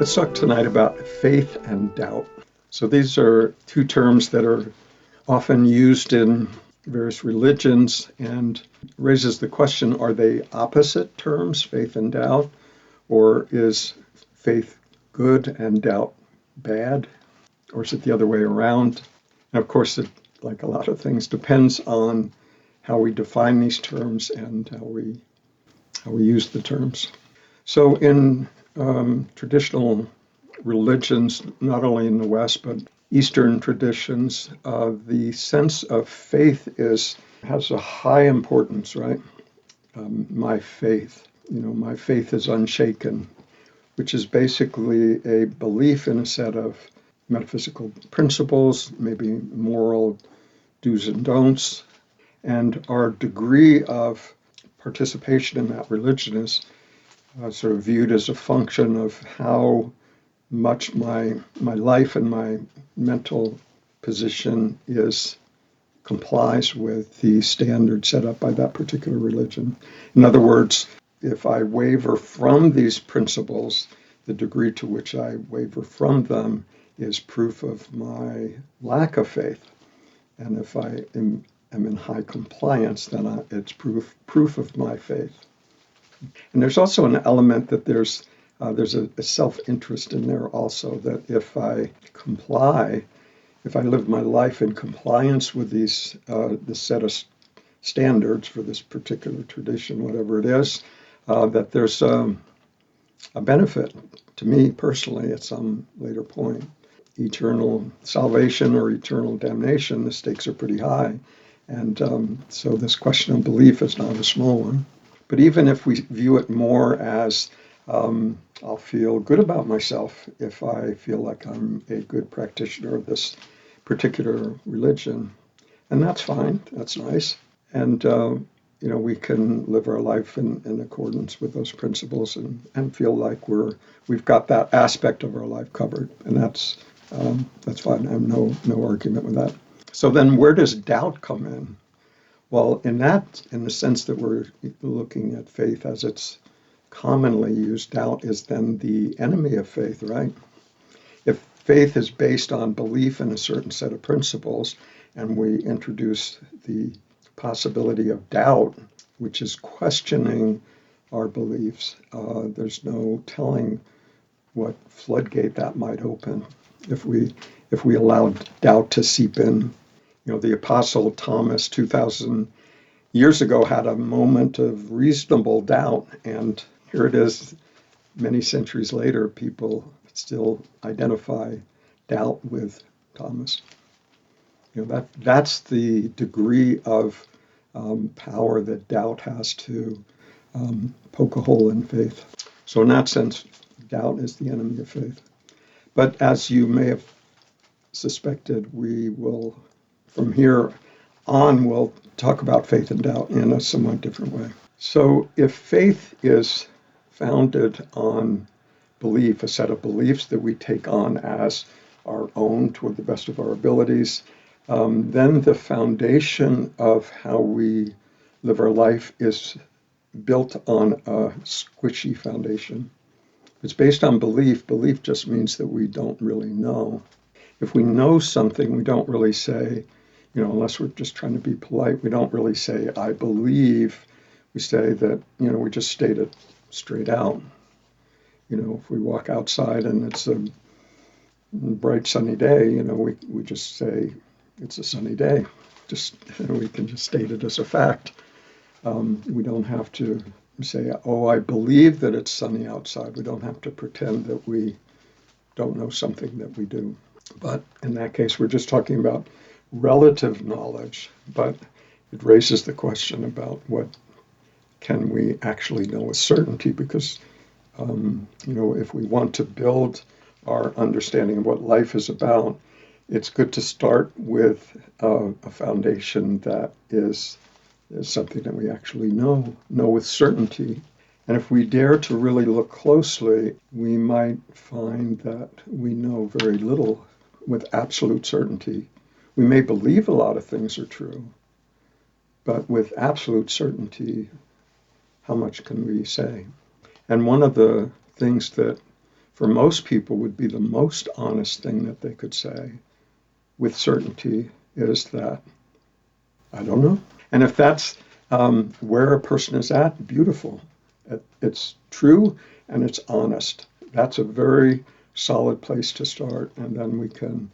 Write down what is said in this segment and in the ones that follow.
Let's talk tonight about faith and doubt. So these are two terms that are often used in various religions and raises the question, are they opposite terms, faith and doubt, or is faith good and doubt bad, or is it the other way around? And of course, it, like a lot of things, depends on how we define these terms and how we use the terms. So in traditional religions, not only in the West, but Eastern traditions, the sense of faith has a high importance, right? My faith, my faith is unshaken, which is basically a belief in a set of metaphysical principles, maybe moral do's and don'ts, and our degree of participation in that religion is sort of viewed as a function of how much my life and my mental position complies with the standards set up by that particular religion. In other words, if I waver from these principles, the degree to which I waver from them is proof of my lack of faith. And if I am in high compliance, then it's proof of my faith. And there's also an element that there's a self-interest in there also, that if I comply, if I live my life in compliance with this set of standards for this particular tradition, whatever it is, that there's a benefit to me personally at some later point. Eternal salvation or eternal damnation, the stakes are pretty high. And so this question of belief is not a small one. But even if we view it more as I'll feel good about myself if I feel like I'm a good practitioner of this particular religion, and that's fine, that's nice. And we can live our life in accordance with those principles and feel like we've got that aspect of our life covered, and that's fine. I have no argument with that. So then where does doubt come in? Well, in the sense that we're looking at faith as it's commonly used, doubt is then the enemy of faith, right? If faith is based on belief in a certain set of principles, and we introduce the possibility of doubt, which is questioning our beliefs, there's no telling what floodgate that might open if we allowed doubt to seep in. The Apostle Thomas 2,000 years ago had a moment of reasonable doubt, and here it is, many centuries later, people still identify doubt with Thomas. That's the degree of power that doubt has to poke a hole in faith. So in that sense, doubt is the enemy of faith. But as you may have suspected, we will, from here on, we'll talk about faith and doubt in a somewhat different way. So if faith is founded on belief, a set of beliefs that we take on as our own to the best of our abilities, then the foundation of how we live our life is built on a squishy foundation. It's based on belief. Belief just means that we don't really know. If we know something, we don't really say, unless we're just trying to be polite, we don't really say, I believe. We say that, we just state it straight out. If we walk outside and it's a bright sunny day, we just say it's a sunny day. We can just state it as a fact. We don't have to say, I believe that it's sunny outside. We don't have to pretend that we don't know something that we do. But in that case, we're just talking about relative knowledge, but it raises the question about what can we actually know with certainty, because if we want to build our understanding of what life is about, it's good to start with a foundation that is something that we actually know with certainty. And if we dare to really look closely, we might find that we know very little with absolute certainty. We may believe a lot of things are true, but with absolute certainty, how much can we say? And one of the things that, for most people would be the most honest thing that they could say with certainty is that, I don't know. And if that's where a person is at, beautiful. It's true and it's honest. That's a very solid place to start, and then we can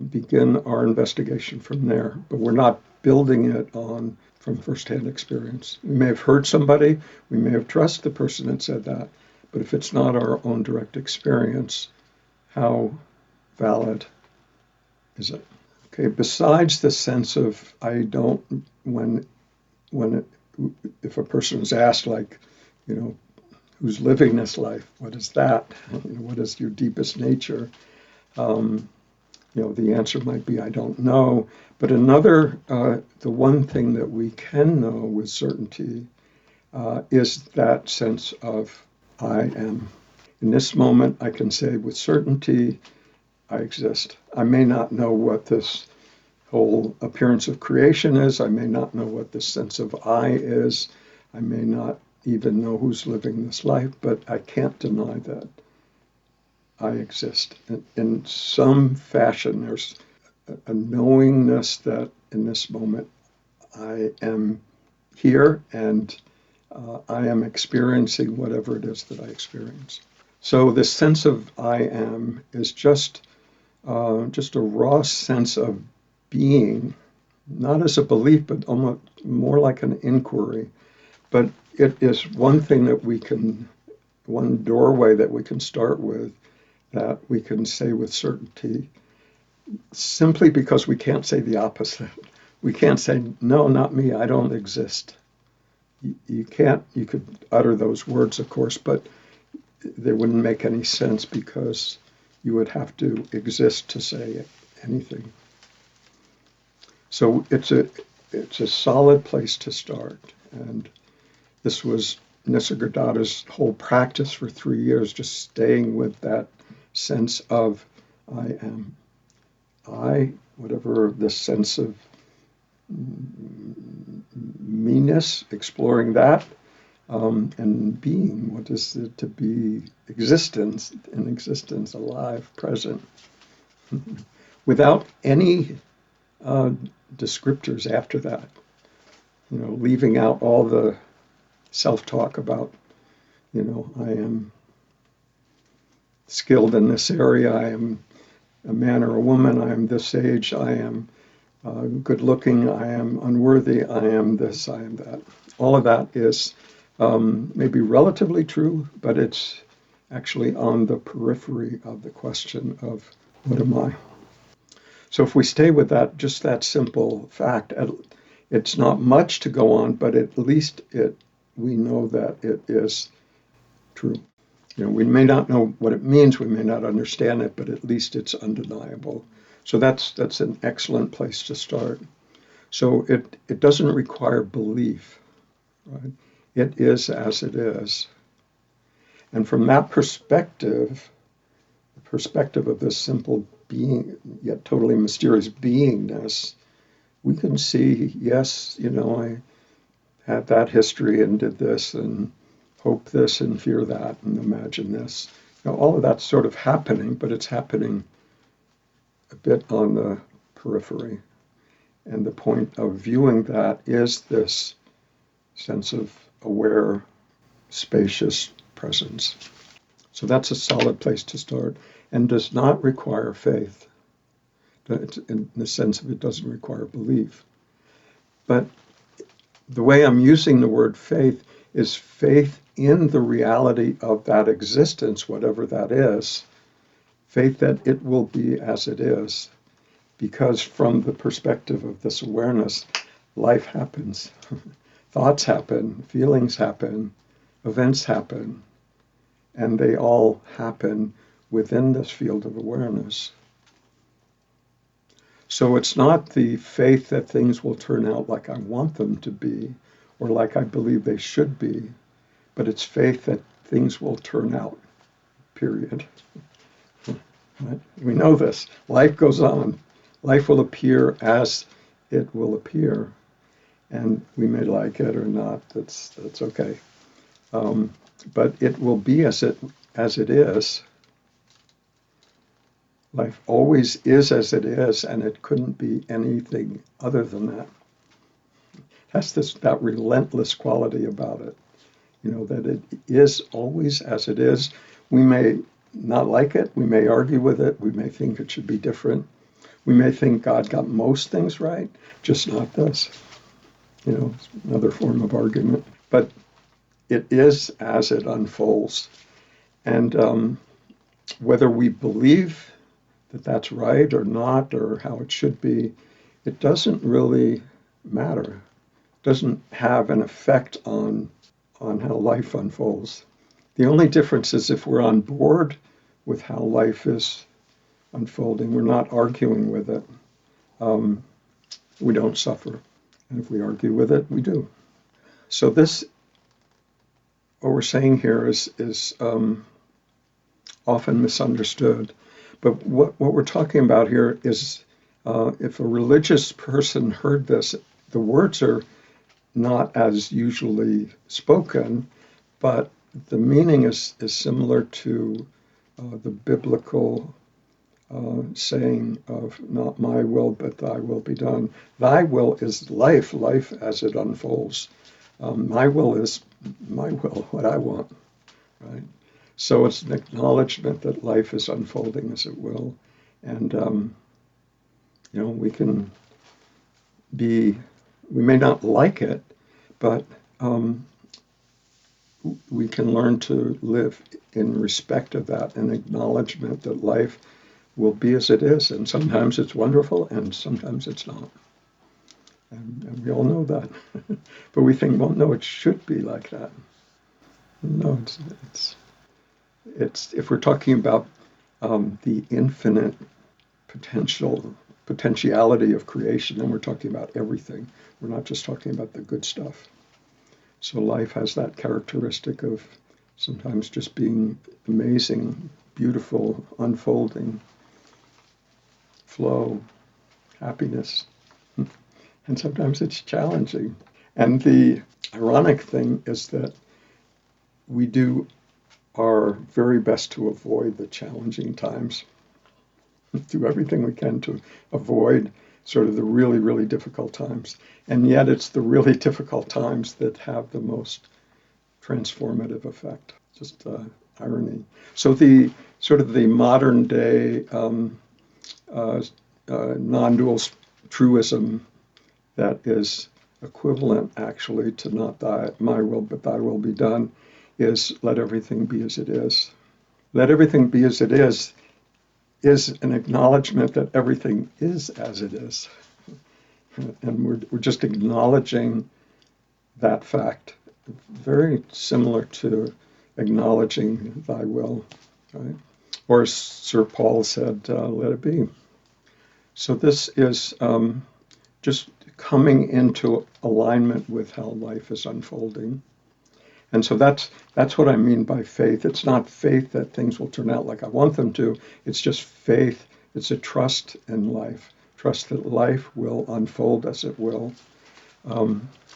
begin our investigation from there. But we're not building it on from firsthand experience. We may have heard somebody, we may have trusted the person that said that, but if it's not our own direct experience, how valid is it? Okay, besides the sense of I don't, if a person is asked, like, who's living this life? What is that? What is your deepest nature? The answer might be, I don't know. But the one thing that we can know with certainty is that sense of I am. In this moment, I can say with certainty, I exist. I may not know what this whole appearance of creation is. I may not know what this sense of I is. I may not even know who's living this life, but I can't deny that I exist. In some fashion, there's a knowingness that in this moment I am here and I am experiencing whatever it is that I experience. So this sense of I am is just a raw sense of being, not as a belief, but almost more like an inquiry. But it is one thing that one doorway that we can start with, that we can say with certainty, simply because we can't say the opposite. We can't say, no, not me, I don't exist. You could utter those words, of course, but they wouldn't make any sense because you would have to exist to say anything. So it's a solid place to start. And this was Nisargadatta's whole practice for 3 years, just staying with that sense of I am. Whatever the sense of meanness, exploring that, and being, what is it to be existence, alive, present, without any descriptors after that, leaving out all the self-talk about, I am skilled in this area, I am a man or a woman, I am this age, I am good looking, I am unworthy, I am this, I am that. All of that is maybe relatively true, but it's actually on the periphery of the question of what am I? So if we stay with that, just that simple fact, it's not much to go on, but at least we know that it is true. We may not know what it means, we may not understand it, but at least it's undeniable. So that's an excellent place to start. So it doesn't require belief, right? It is as it is. And from that perspective, the perspective of this simple being, yet totally mysterious beingness, we can see, yes, I had that history and did this and hope this and fear that and imagine this. All of that's sort of happening, but it's happening a bit on the periphery. And the point of viewing that is this sense of aware, spacious presence. So that's a solid place to start and does not require faith. In the sense of it doesn't require belief. But the way I'm using the word faith is faith in the reality of that existence, whatever that is, faith that it will be as it is, because from the perspective of this awareness, life happens, thoughts happen, feelings happen, events happen, and they all happen within this field of awareness. So it's not the faith that things will turn out like I want them to be or like I believe they should be, but it's faith that things will turn out, period. Right? We know this. Life goes on. Life will appear as it will appear. And we may like it or not. That's okay. But it will be as it is. Life always is as it is, and it couldn't be anything other than that. It has that relentless quality about it, that it is always as it is. We may not like it, we may argue with it, we may think it should be different. We may think God got most things right, just not this. It's another form of argument. But it is as it unfolds. And whether we believe that that's right or not, or how it should be, it doesn't really matter. It doesn't have an effect on how life unfolds. The only difference is if we're on board with how life is unfolding, we're not arguing with it, we don't suffer. And if we argue with it, we do. So what we're saying here is often misunderstood. But what we're talking about here is if a religious person heard this, the words are not as usually spoken, but the meaning is similar to the biblical saying of not my will, but thy will be done. Thy will is life as it unfolds. My will is my will, what I want, right? So it's an acknowledgement that life is unfolding as it will. And, we can we may not like it, but we can learn to live in respect of that, an acknowledgement that life will be as it is. And sometimes it's wonderful and sometimes it's not. And we all know that. But we think, well, no, it should be like that. No, it's if we're talking about the infinite potentiality of creation, then we're talking about everything. We're not just talking about the good stuff. So life has that characteristic of sometimes just being amazing, beautiful, unfolding, flow, happiness. And sometimes it's challenging. And the ironic thing is that we do our very best to avoid the challenging times, do everything we can to avoid sort of the really, really difficult times. And yet it's the really difficult times that have the most transformative effect. Just irony. So the sort of the modern day non-dual truism that is equivalent actually to not my will, but thy will be done, is let everything be as it is. Let everything be as it is an acknowledgement that everything is as it is. And we're just acknowledging that fact. Very similar to acknowledging thy will, right? Or as Sir Paul said, let it be. So this is just coming into alignment with how life is unfolding. And so that's what I mean by faith. It's not faith that things will turn out like I want them to. It's just faith. It's a trust in life. Trust that life will unfold as it will.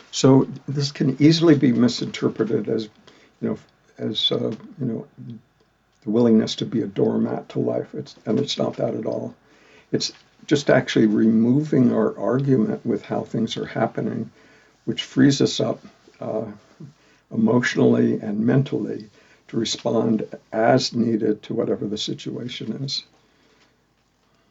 So this can easily be misinterpreted as, the willingness to be a doormat to life. And it's not that at all. It's just actually removing our argument with how things are happening, which frees us up emotionally and mentally to respond as needed to whatever the situation is.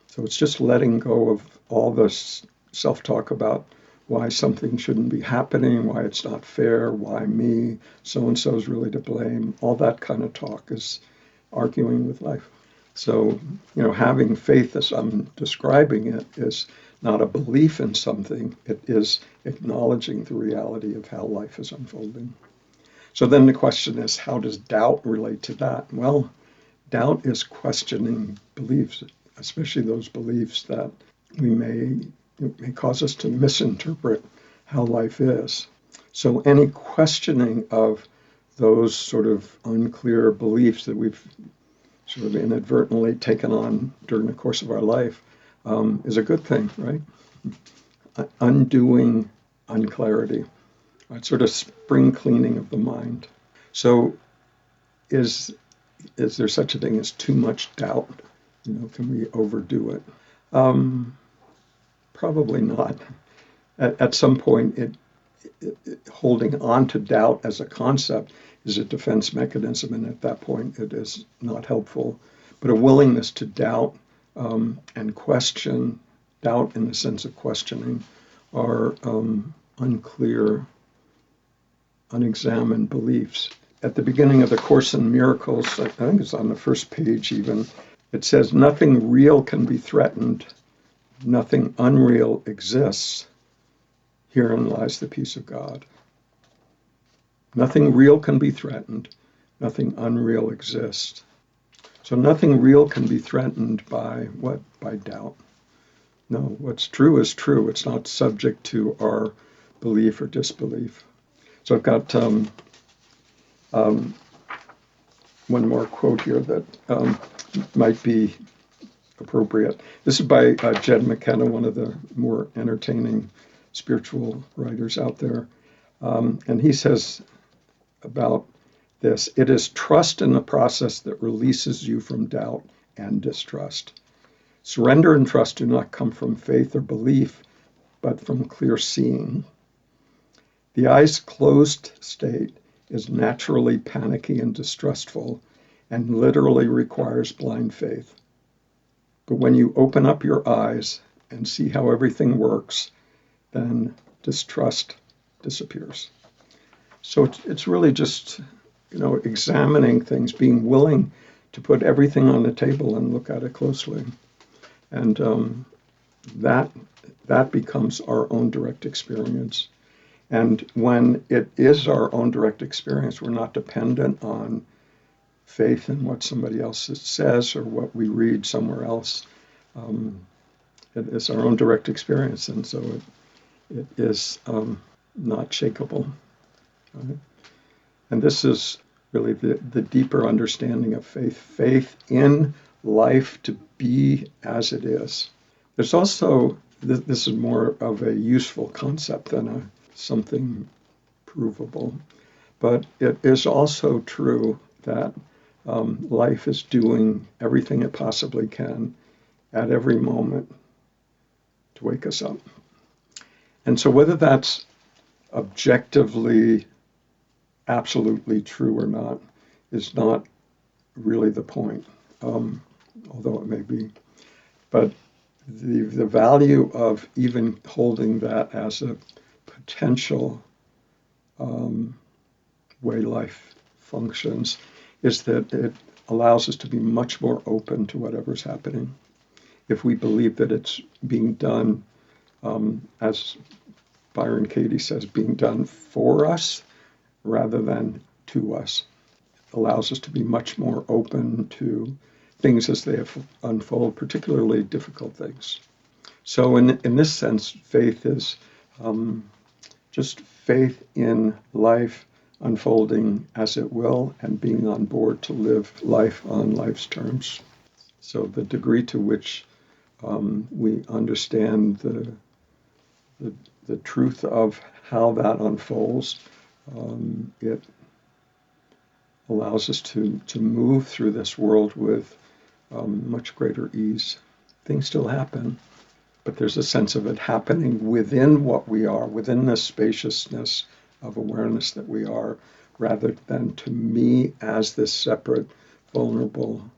So it's just letting go of all this self-talk about why something shouldn't be happening, why it's not fair, why me, so-and-so's really to blame. All that kind of talk is arguing with life. So, having faith as I'm describing it is not a belief in something. It is acknowledging the reality of how life is unfolding. So then the question is, how does doubt relate to that? Well, doubt is questioning beliefs, especially those beliefs that may cause us to misinterpret how life is. So any questioning of those sort of unclear beliefs that we've sort of inadvertently taken on during the course of our life is a good thing, right? Undoing unclarity. Right, sort of spring cleaning of the mind. So is there such a thing as too much doubt Can we overdo it? Probably not. At some point, holding on to doubt as a concept is a defense mechanism, and at that point, it is not helpful. But a willingness to doubt and question, doubt in the sense of questioning, are unclear, unexamined beliefs. At the beginning of the Course in Miracles, I think it's on the first page even, it says, nothing real can be threatened, nothing unreal exists. Herein lies the peace of God. Nothing real can be threatened, nothing unreal exists. So nothing real can be threatened by what? By doubt. No, what's true is true. It's not subject to our belief or disbelief. So I've got one more quote here that might be appropriate. This is by Jed McKenna, one of the more entertaining spiritual writers out there. And he says about this, it is trust in the process that releases you from doubt and distrust. Surrender and trust do not come from faith or belief, but from clear seeing. The eyes closed state is naturally panicky and distrustful and literally requires blind faith. But when you open up your eyes and see how everything works, then distrust disappears. So it's really just, examining things, being willing to put everything on the table and look at it closely. And that becomes our own direct experience. And when it is our own direct experience, we're not dependent on faith in what somebody else says or what we read somewhere else. It is our own direct experience, and so it is not shakable. Right? And this is really the deeper understanding of faith. Faith in life to be as it is. There's also, this is more of a useful concept than something provable, but it is also true that life is doing everything it possibly can at every moment to wake us up. And so whether that's objectively, absolutely true or not is not really the point, although it may be. But the value of even holding that as a potential way life functions is that it allows us to be much more open to whatever's happening. If we believe that it's being done, as Byron Katie says, being done for us rather than to us, it allows us to be much more open to things as they unfold, particularly difficult things. So in this sense, faith is just faith in life unfolding as it will and being on board to live life on life's terms. So the degree to which we understand the truth of how that unfolds, it allows us to move through this world with much greater ease. Things still happen, but there's a sense of it happening within what we are, within the spaciousness of awareness that we are, rather than to me as this separate, vulnerable,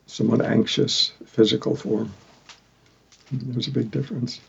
somewhat anxious physical form. There's a big difference.